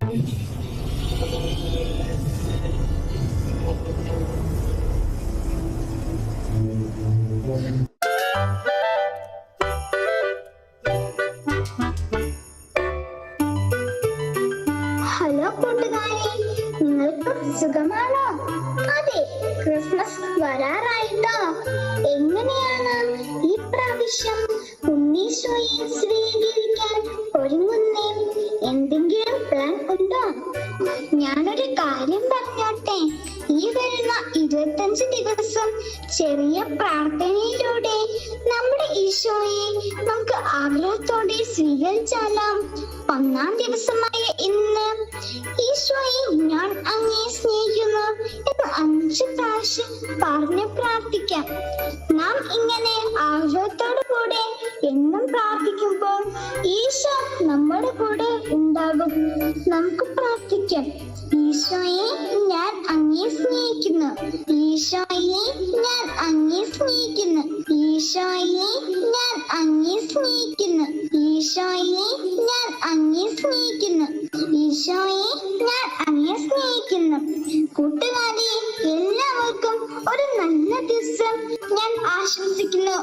Hello കൂട്ടുകാരെ, നിങ്ങൾക്ക് സുഖമാണോ? അതെ, ക്രിസ്മസ് വരാറായിട്ടോ. എങ്ങനെയാണ് ഈ പ്രാവശ്യം ഉണ്ണീശോയെ സ്വീകരിക്കാൻ ഒരുങ്ങുന്നേ? എന്തെങ്കിലും പ്ലാൻ ഉണ്ടോ? ഞാനൊരു കാര്യം പറഞ്ഞോട്ടെ. ഈ വരുന്ന 25 ദിവസം ചെറിയ പ്രാർത്ഥനയിലൂടെ നമ്മുടെ ഈശോയെ നമുക്ക് ആഗ്രഹത്തോടെ സ്വീകരിച്ചാലാം. 1-ാം ദിവസമായ ഇന്ന് ഈശോയെ ഞാൻ അങ്ങേ സ്നേഹിക്കുന്നു എന്ന് 5 പ്രാവശ്യം പറഞ്ഞ് പ്രാർത്ഥിക്കാം. നാം ഇങ്ങനെ ആഗ്രഹത്തോടു കൂടെ എന്നും പ്രാർത്ഥിക്കുമ്പോൾ ഈശോ നമ്മുടെ കൂടെ ഉണ്ടാകും. നമുക്ക് പ്രാർത്ഥിക്കാം. ഈശോയെ ഞാൻ അങ്ങേ സ്നേഹിക്കുന്നു. ഈശോയെ ഞാൻ അങ്ങേ സ്നേഹിക്കുന്നു. ഈശോയെ ഞാൻ അങ്ങേ സ്നേഹിക്കുന്നു. ഈശോയെ ഞാൻ അങ്ങേ സ്നേഹിക്കുന്നു. ഈശോയെ ഞാൻ അങ്ങേ സ്നേഹിക്കുന്നു. കൂട്ടുകാരെ, എല്ലാവർക്കും ഒരു നല്ല ദിവസം ഞാൻ ആശംസിക്കുന്നു.